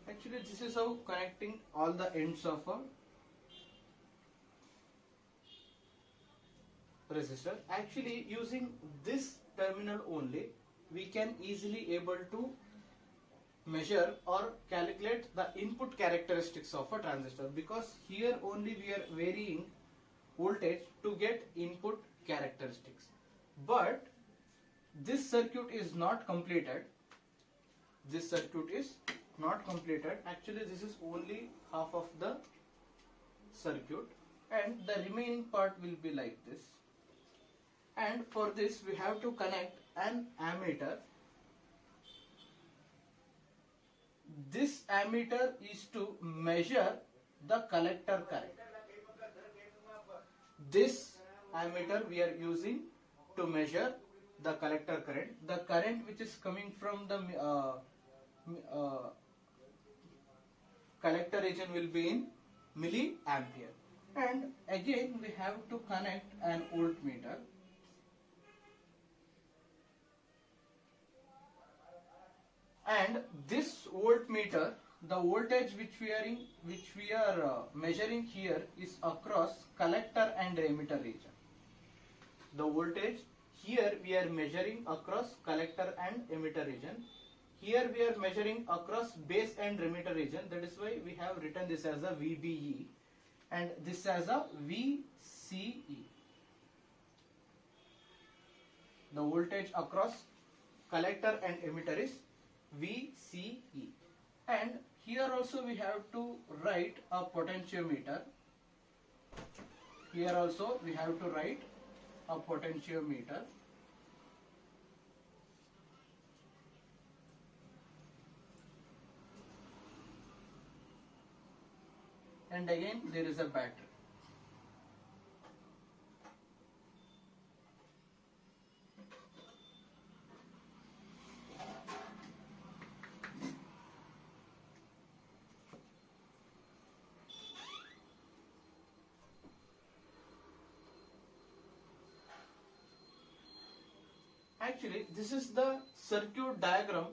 Actually, this is how connecting all the ends of a resistor. Actually, using this terminal only, we can easily able to measure or calculate the input characteristics of a transistor, because here only we are varying voltage to get input characteristics. But this circuit is not completed. This circuit is not completed. Actually, this is only half of the circuit, and the remaining part will be like this. And for this, we have to connect an ammeter. This ammeter is to measure the collector current. This ammeter we are using to measure the collector current. The current which is coming from the collector region will be in milliampere. And again we have to connect an voltmeter. And this voltmeter, the voltage which we are measuring here is across collector and emitter region. The voltage here we are measuring across collector and emitter region. Here we are measuring across base and emitter region. That is why we have written this as a VBE and this as a VCE. The voltage across collector and emitter is VCE. And here also we have to write a potentiometer. Here also we have to write a potentiometer. And again there is a battery. Actually, this is the circuit diagram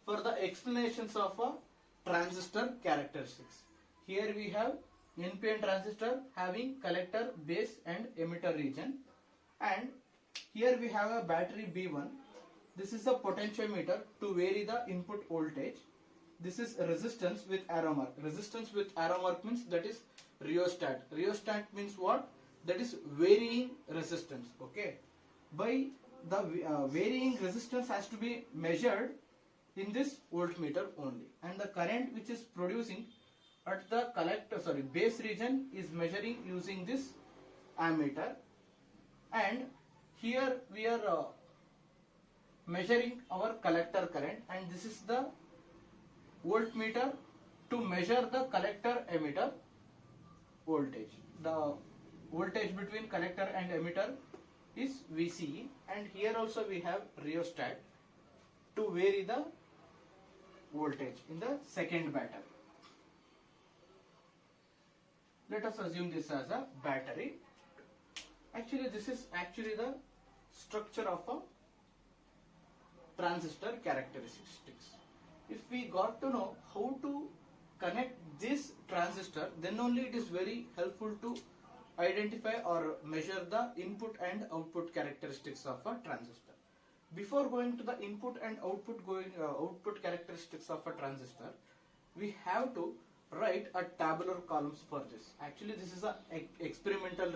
for the explanations of a transistor characteristics. Here we have NPN transistor having collector, base and emitter region, and here we have a battery B1. This is a potentiometer to vary the input voltage, this is resistance with arrow mark. Resistance with arrow mark means that is rheostat. Rheostat means what? That is varying resistance. Okay. By the varying resistance has to be measured in this voltmeter only, and the current which is producing at the base region is measuring using this ammeter, and here we are measuring our collector current, and this is the voltmeter to measure the collector emitter voltage. The voltage between collector and emitter is VCE, and here also we have rheostat to vary the voltage in the second battery. Let us assume this as a battery. Actually, this is actually the structure of a transistor characteristics. If we got to know how to connect this transistor, then only it is very helpful to identify or measure the input and output characteristics of a transistor. Before going to the input and output characteristics of a transistor, we have to write a tabular columns for this. Actually, this is a experimental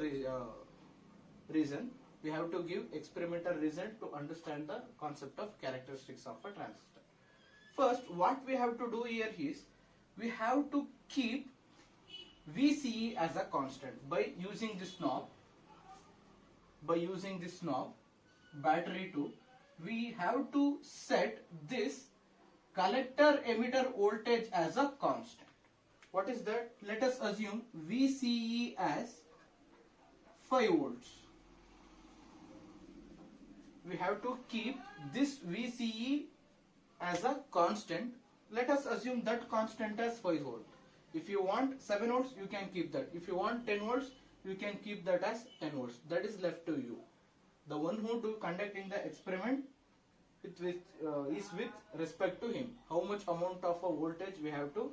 reason. We have to give experimental reason to understand the concept of characteristics of a transistor. First, what we have to do here is we have to keep VCE as a constant by using this knob. By using this knob, battery 2, we have to set this collector emitter voltage as a constant. What is that? Let us assume VCE as 5 volts. We have to keep this VCE as a constant. Let us assume that constant as 5 volts. If you want 7 volts, you can keep that. If you want 10 volts, you can keep that as 10 volts. That is left to you. The one who do conducting the experiment is with respect to him. How much amount of a voltage we have to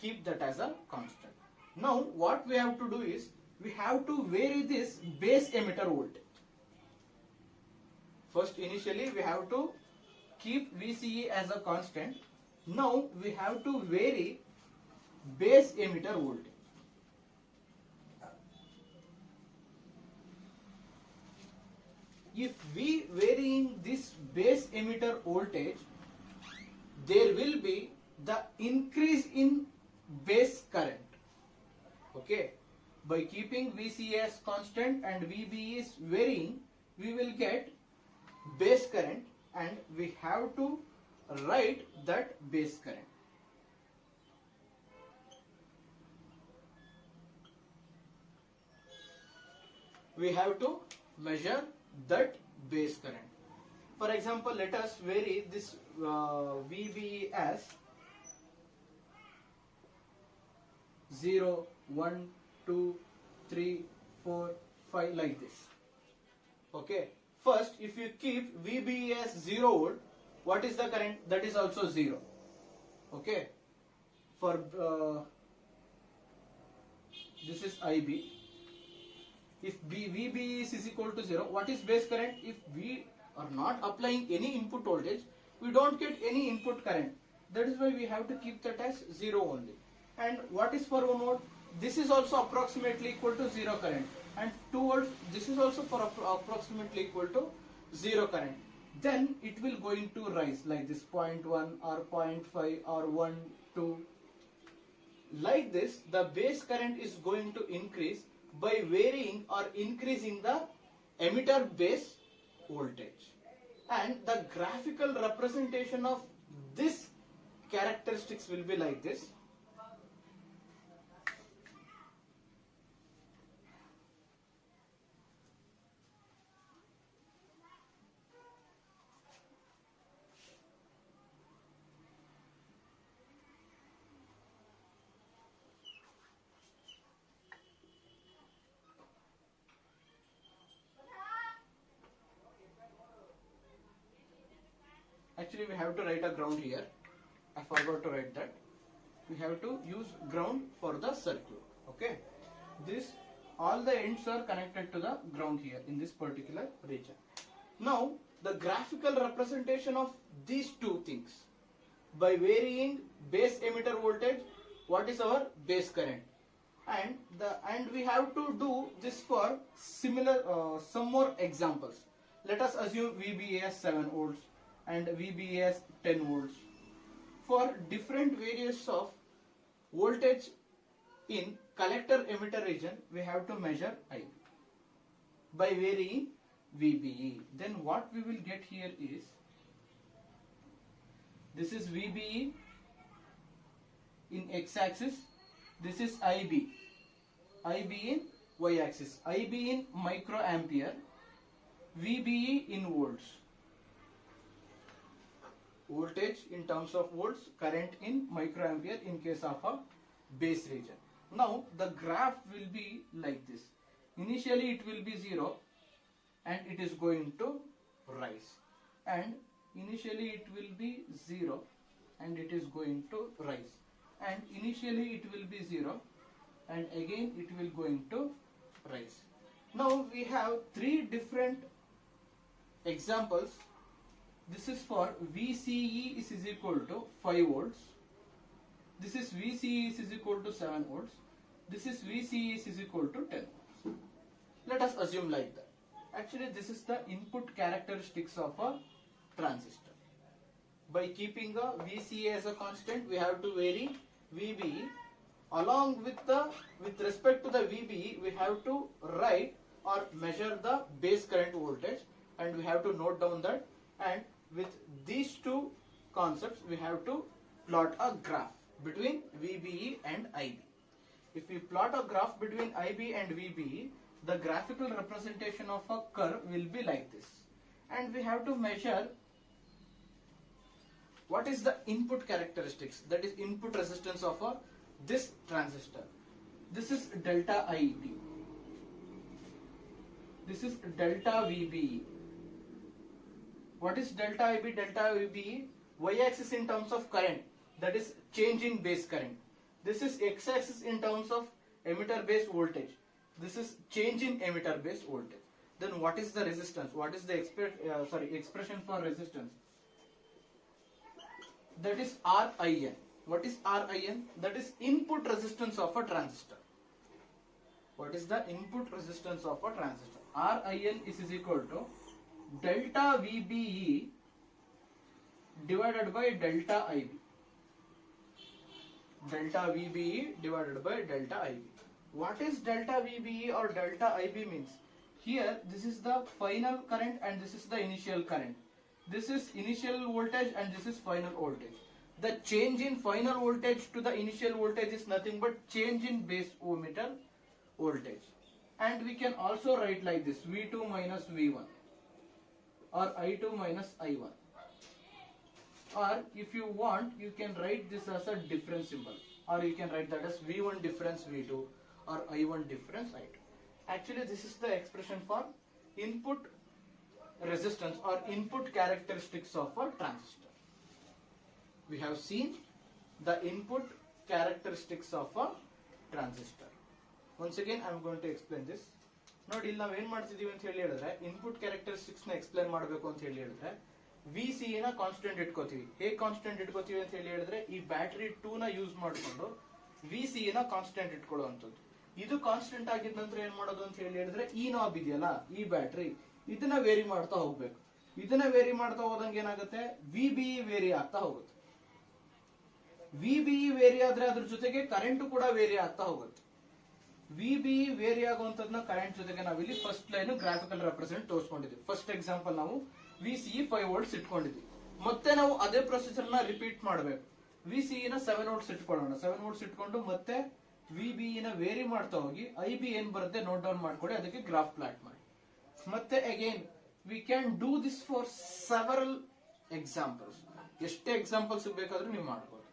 keep that as a constant. Now what we have to do is we have to vary this base emitter voltage. First, initially we have to keep VCE as a constant. Now we have to vary base emitter voltage. If we varying this base emitter voltage, there will be the increase in base current. Okay, by keeping VCE as constant and VB is varying, we will get base current, and we have to write that base current. We have to measure that base current. For example, let us vary this VB as 0, 1, 2, 3, 4, 5 like this. Okay. First, if you keep VB as 0 volt, what is the current? That is also 0. Okay. For this is IB. If VB is equal to 0, what is base current? If we are not applying any input voltage, we don't get any input current. That is why we have to keep that as 0 only. And what is for 1 volt? This is also approximately equal to 0 current. And 2 volts, this is also for approximately equal to 0 current. Then it will going to rise like this 0.1 or 0.5 or 1, 2. Like this, the base current is going to increase by varying or increasing the emitter base voltage. And the graphical representation of this characteristics will be like this. Actually, we have to write a ground here. I forgot to write that. We have to use ground for the circuit. Okay. This, all the ends are connected to the ground here in this particular region. Now, the graphical representation of these two things. By varying base emitter voltage, what is our base current? And we have to do this for similar some more examples. Let us assume VBA as 7 volts and VBA as 10 volts. For different various of voltage in collector emitter region, we have to measure IB by varying VBE. Then what we will get here is, this is VBE in x-axis, this is IB in y-axis, IB in microampere, VBE in volts. Voltage in terms of volts, current in microampere in case of a base region. Now the graph will be like this. Initially it will be 0 and it is going to rise, and initially it will be 0 and it is going to rise, and initially it will be 0 and again it will going to rise. Now we have 3 different examples. This is for VCE is equal to 5 volts. This is VCE is equal to 7 volts. This is VCE is equal to 10 volts. Let us assume like that. Actually, this is the input characteristics of a transistor. By keeping a VCA as a constant, we have to vary VBE. Along with respect to the VBE, we have to write or measure the base current voltage, and we have to note down that. And with these two concepts, we have to plot a graph between VBE and IB. If we plot a graph between IB and VBE, the graphical representation of a curve will be like this. And we have to measure what is the input characteristics, that is input resistance of this transistor. This is delta IB. This is delta VBE. What is delta IB, delta VBE? Y-axis in terms of current, that is change in base current. This is x-axis in terms of emitter base voltage. This is change in emitter base voltage. Then what is the resistance? What is the expression for resistance? That is RIN. What is RIN? That is input resistance of a transistor. What is the input resistance of a transistor? RIN is equal to delta VBE divided by delta IB. Delta VBE divided by delta IB. What is delta VBE or delta IB means? Here this is the final current and this is the initial current. This is initial voltage and this is final voltage. The change in final voltage to the initial voltage is nothing but change in base ohmmeter voltage. And we can also write like this: V2 minus V1 or I2 minus I1. Or if you want, you can write this as a difference symbol, or you can write that as V1 difference V2 or I1 difference I2. Actually, this is the expression for input resistance or input characteristics of a transistor. We have seen the input characteristics of a transistor. Once again, I am going to explain this. ನೋಡಿ, ಇಲ್ಲಿ ನಾವು ಏನು ಮಾಡ್ತಿದೀವಿ ಅಂತ ಹೇಳಿದ್ರೆ, input characteristics ನ explain ಮಾಡಬೇಕು ಅಂತ ಹೇಳಿದ್ರೆ, VC ನ ಕಾನ್ಸ್ಟೆಂಟ್ ಇಟ್ಕೋತೀವಿ. ಹೇಗೆ ಕಾನ್ಸ್ಟೆಂಟ್ ಇಟ್ಕೋತೀವಿ ಅಂತ ಹೇಳಿದ್ರೆ, ಈ ಬ್ಯಾಟರಿ 2 ನ ಯೂಸ್ ಮಾಡಿಕೊಂಡು VC ನ ಕಾನ್ಸ್ಟೆಂಟ್ ಇಟ್ಕೊಳ್ಳುವಂಥದ್ದು. ಇದು ಕಾನ್ಸ್ಟೆಂಟ್ ಆಗಿದ ನಂತರ ಏನ್ ಮಾಡೋದು ಅಂತ ಹೇಳಿದ್ರೆ, ಈ ನಾಬ್ ಇದೆಯಲ್ಲ, ಈ ಬ್ಯಾಟರಿ, ಇದನ್ನ ವೇರಿ ಮಾಡ್ತಾ ಹೋಗ್ಬೇಕು. ಇದನ್ನ ವೇರಿ ಮಾಡ್ತಾ ಹೋದಂಗೆ ಏನಾಗುತ್ತೆ, VBE ವೇರಿ ಆಗ್ತಾ ಹೋಗುತ್ತೆ. VBE ವೇರಿ ಆದ್ರೆ ಅದ್ರ ಜೊತೆಗೆ ಕರೆಂಟ್ ಕೂಡ ವೇರಿ ಆಗ್ತಾ ಹೋಗುತ್ತೆ. VBE ವೇರಿ ಆಗುವಂತದ್ನ ಕರೆಂಟ್ ಜೊತೆಗೆ ನಾವಿಲ್ಲಿ ಫಸ್ಟ್ ಲೈನ್ ಗ್ರಾಫಿಕಲ್ ರೆಪ್ರೆಸೆಂಟ್ ತೋರಿಸ್ಕೊಂಡಿದ್ವಿ. ಫಸ್ಟ್ ಎಕ್ಸಾಂಪಲ್ ನಾವು VCE 5 ವೋಲ್ಟ್ಸ್ ಇಟ್ಕೊಂಡಿದ್ವಿ. ಮತ್ತೆ ನಾವು ಅದೇ ಪ್ರೊಸೀಜರ್ ನ ರಿಪೀಟ್ ಮಾಡಬೇಕು. VCE ನ 7 ವೋಲ್ಟ್ಸ್ ಇಟ್ಕೊಳ್ಳೋಣ. 7 ವೋಲ್ಟ್ಸ್ ಇಟ್ಕೊಂಡು ಮತ್ತೆ VBE ನ ವೇರಿ ಮಾಡ್ತಾ ಹೋಗಿ IB ಏನ್ ಬರುತ್ತೆ ನೋಟ್ ಡೌನ್ ಮಾಡ್ಕೊಡಿ, ಅದಕ್ಕೆ ಗ್ರಾಫ್ ಪ್ಲಾಟ್ ಮಾಡಿ. ಮತ್ತೆ again we can do this for several examples. ಎಷ್ಟೇ ಎಕ್ಸಾಂಪಲ್ಸ್ ಬೇಕಾದ್ರೂ ನೀವು ಮಾಡ್ಬೋದು.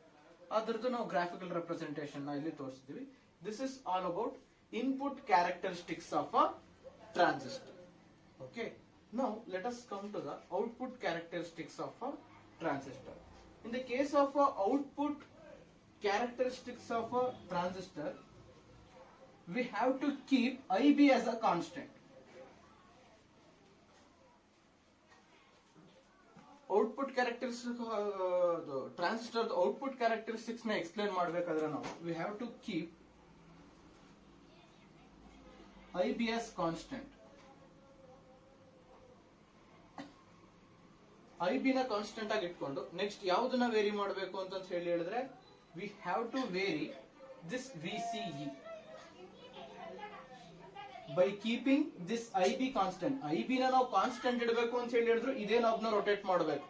ಅದ್ರದ್ದು ನಾವು ಗ್ರಾಫಿಕಲ್ ರೆಪ್ರೆಸೆಂಟೇಷನ್ ನ ಇಲ್ಲಿ ತೋರಿಸ್ತೀವಿ. This is all about input characteristics of a transistor. Okay. Now let us come to the output characteristics of a transistor. In the case of a output characteristics of a transistor, we have to keep IB as a constant. Output output characteristics transistor output characteristics ನ explain ಮಾಡಬೇಕಾದ್ರೆ ನಾವು we have to keep IBS constant. IB ನ constant ಆಗಿ ಇಟ್ಕೊಂಡು next ಯಾವ್ದನ್ನ vary ಮಾಡಬೇಕು ಅಂತ ಹೇಳಿದ್ರೆ we have to vary this VCE by keeping this IB constant. IB ನ ನಾವು ಕಾನ್ಸ್ಟೆಂಟ್ ಇಡಬೇಕು ಅಂತ ಹೇಳಿದ್ರು ಇದೇ ನಾಬ್ನ ರೊಟೇಟ್ ಮಾಡಬೇಕು.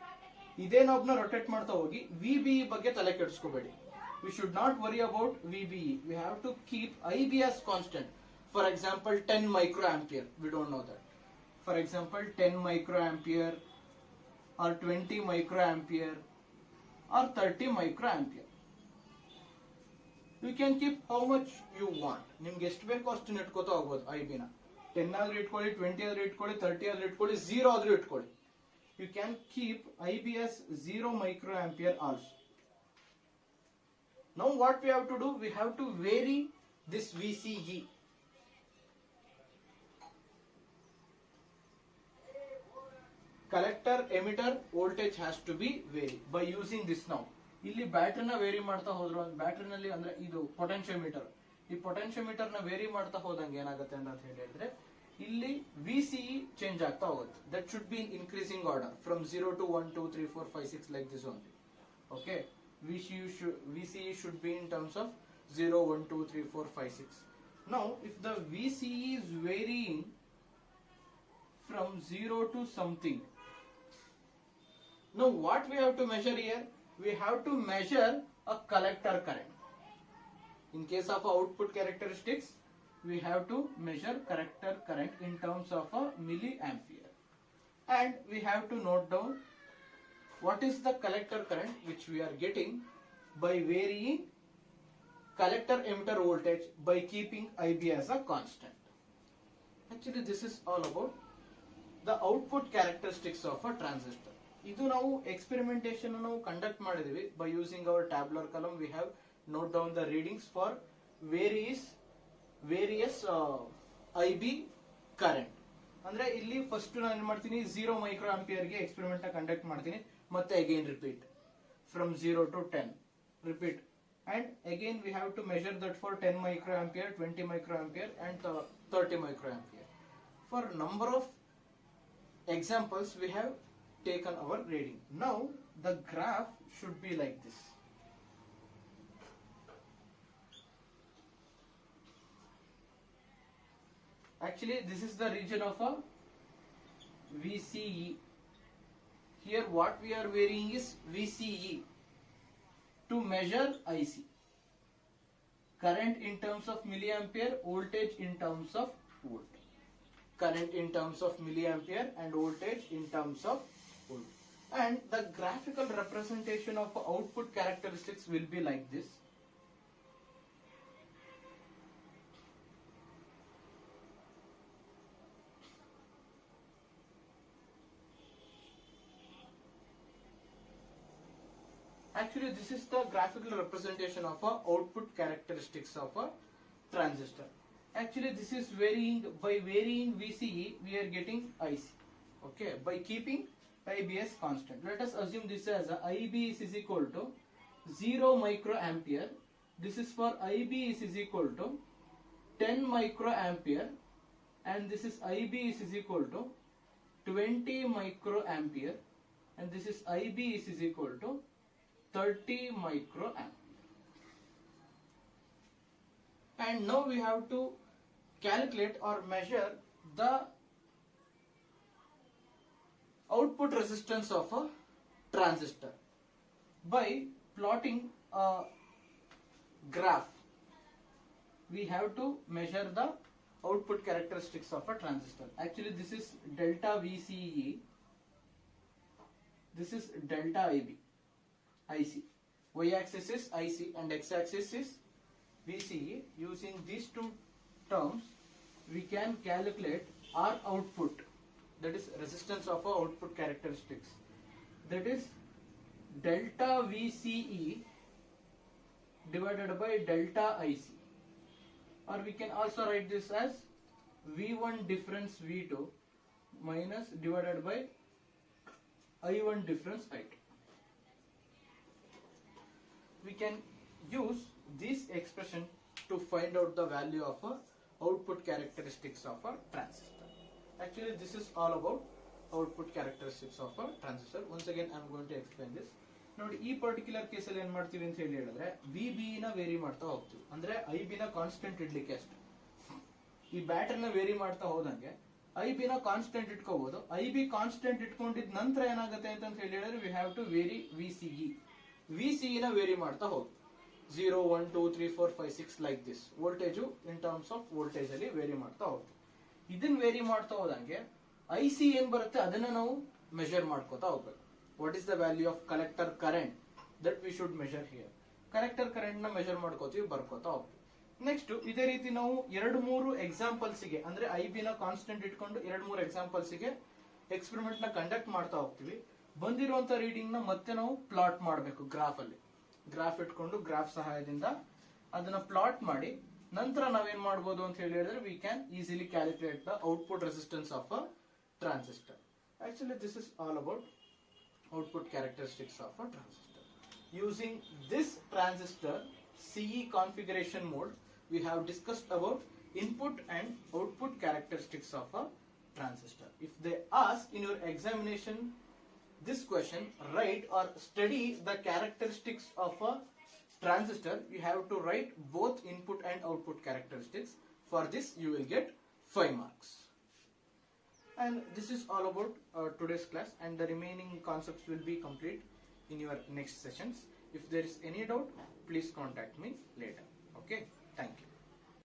ಇದೇ ನಾಬ್ನ ರೊಟೇಟ್ ಮಾಡ್ತಾ ಹೋಗಿ VBE ಬಗ್ಗೆ ತಲೆ ಕೆಡಿಸ್ಕೋಬೇಡಿ. We should not worry about VBE. We have to keep IB as constant. For example, 10 microampere. We don't know that. For example, 10 microampere or 20 microampere or 30 microampere. You can keep how much you want. ನಿಮ್ಗೆ ಎಷ್ಟು ಬೇಕೋ ಅಷ್ಟು ಇಟ್ಕೋತಾ ಹೋಗ್ಬೋದು. IB ನ 10 ಆದ್ರೂ ಇಟ್ಕೊಳ್ಳಿ, 20 ಆದ್ರೂ ಇಟ್ಕೊಳ್ಳಿ, 30 ಆದ್ರೂ ಇಟ್ಕೊಳ್ಳಿ, 0 ಆದ್ರೂ ಇಟ್ಕೊಳ್ಳಿ. You can keep IB as 0 microampere also. Now what we have to do? We have to vary this VCE. Collector emitter voltage has to be varied by using this now. ಇಲ್ಲಿ ಬ್ಯಾಟರಿನ ವೇರಿ ಮಾಡ್ತಾ ಹೋದ್ರು, ಬ್ಯಾಟರಿನಲ್ಲಿ ಅಂದ್ರೆ ಇದು ಪೊಟೆನ್ಶಿಯೋಮೀಟರ್, ಈ ಪೊಟೆನ್ಶಿಯೋಮೀಟರ್ ನ vary ಮಾಡ್ತಾ ಹೋದಂಗೆ ಏನಾಗುತ್ತೆ ಅಂತ ಹೇಳಿದ್ರೆ ಇಲ್ಲಿ VCE ಚೇಂಜ್ ಆಗ್ತಾ ಹೋಗುತ್ತೆ. That should be in increasing order from 0 to 1 2 3 4 5 6 like this only. Okay, VCE should be in terms of 0 1 2 3 4 5 6. Now if the VCE is varying from 0 to something, now what we have to measure here? We have to measure a collector current. In case of output characteristics, we have to measure collector current in terms of a milliampere. And we have to note down what is the collector current which we are getting by varying collector emitter voltage by keeping IB as a constant. Actually, this is all about the output characteristics of a transistor. ಇದು ನಾವು experimentation ನಾವು conduct ಮಾಡಿದೀವಿ by using our tabular column. We have note down the readings for various IB current. ಅಂದ್ರೆ ಇಲ್ಲಿ first ನಾನು ಏನ್ ಮಾಡ್ತೀನಿ 0 micro ampere ಗೆ ಎಕ್ಸ್ಪೆರಿಮೆಂಟ್ ನ ಕಂಡಕ್ಟ್ ಮಾಡ್ತೀನಿ, ಮತ್ತೆ again repeat from 0 to 10 repeat, and again we have to measure that for 10 micro ampere, 20 micro ampere and 30 micro ampere. For number of examples we have taken our reading. Now the graph should be like this. Actually this is the region of a VCE. Here what we are varying is VCE to measure IC. Current in terms of milliampere, voltage in terms of volt. Current in terms of milliampere and voltage in terms of volt. And the graphical representation of output characteristics will be like this. Actually, this is the graphical representation of output characteristics of a transistor. Actually, this is varying. By varying VCE, we are getting IC. Okay, by keeping IB as constant. Let us assume this as a IB is equal to 0 microampere. This is for IB is equal to 10 microampere, and this is IB is equal to 20 microampere, and this is IB is equal to 30 microampere. And now we have to calculate or measure the output resistance of a transistor by plotting a graph. We have to measure the output characteristics of a transistor. Actually, this is delta VCE, this is delta IB, IC. Y-axis is IC and x-axis is VCE. Using these two terms, we can calculate our output, that is resistance of our output characteristics, that is delta VCE divided by delta IC, or we can also write this as V1 difference V2 minus divided by I1 difference, I2. We can use this expression to find out the value of a output characteristics of a transistor. Actually, this is all about output characteristics of a transistor. Once again, I am going to explain this. ನೋಡಿ, ಈ particular ಕೇಸಲ್ಲಿ ಏನ್ ಮಾಡ್ತೀವಿ ಅಂತ ಹೇಳಿದ್ರೆ VB ನ vary ಮಾಡ್ತಾ ಹೋಗ್ತೀವಿ. ಅಂದ್ರೆ IB ನ ಕಾನ್ಸ್ಟೆಂಟ್ ಇಡ್ಲಿಕ್ಕೆ ಅಷ್ಟೇ. ಈ ಬ್ಯಾಟರ್ ನ ವೇರಿ ಮಾಡ್ತಾ ಹೋದಂಗೆ IB ನ ಕಾನ್ಸ್ಟೆಂಟ್ ಇಟ್ಕೋಬಹುದು. IB ಕಾನ್ಸ್ಟೆಂಟ್ ಇಟ್ಕೊಂಡಿದ್ ನಂತರ ಏನಾಗುತ್ತೆ ಅಂತ ಹೇಳಿದ್ರೆ we have to vary VCE ನ ವೇರಿ ಮಾಡ್ತಾ ಹೋಗಿ 0 1 2 3 4 5 6 like this. Voltage in terms of voltage ಅಲ್ಲಿ ವೇರಿ ಮಾಡ್ತಾ ಹೋಗ್ತೀವಿ. ಇದನ್ನ ವೇರಿ ಮಾಡ್ತಾ ಹೋದಂಗೆ IC ಏನ್ ಬರುತ್ತೆ ಅದನ್ನ ನಾವು ಮೆಜರ್ ಮಾಡ್ಕೋತಾ ಹೋಗ್ಬೇಕು. What is the value of collector current that we should measure here. Collector current ನ ಮೆಜರ್ ಮಾಡ್ಕೋತೀವಿ, ಬರ್ಕೋತಾ ಹೋಗ್ತೀವಿ. ನೆಕ್ಸ್ಟ್ ಇದೇ ರೀತಿ ನಾವು 2-3 ಎಕ್ಸಾಂಪಲ್ಸ್ ಗೆ ಅಂದ್ರೆ IB ನ ಕಾನ್ಸ್ಟೆಂಟ್ ಇಟ್ಕೊಂಡು 2-3 ಎಕ್ಸಾಂಪಲ್ಸ್ ಗೆ ಎಕ್ಸ್ಪೆರಿಮೆಂಟ್ ನ ಕಂಡಕ್ಟ್ ಮಾಡ್ತಾ ಹೋಗ್ತೀವಿ. ಬಂದಿರುವಂತ ರೀಡಿಂಗ್ ನ ಮತ್ತೆ ನಾವು ಪ್ಲಾಟ್ ಮಾಡಬೇಕು. ಗ್ರಾಫ್ ಇಟ್ಕೊಂಡು ಗ್ರಾಫ್ ಸಹಾಯದಿಂದ ಅದನ್ನ ಪ್ಲಾಟ್ ಮಾಡಿ ನಂತರ ನಾವೇನ್ ಮಾಡಬಹುದು ಅಂತ ಹೇಳಿದ್ರೆ we can easily calculate the output resistance of a transistor. Actually, this is all about output characteristics of a transistor. Using this transistor CE configuration mode, we have discussed about input and output characteristics of a transistor. If they ask in your examination this question, write or study the characteristics of a transistor, you have to write both input and output characteristics. For this, you will get 5 marks. And this is all about today's class, and the remaining concepts will be complete in your next sessions. If there is any doubt, please contact me later. Okay, thank you.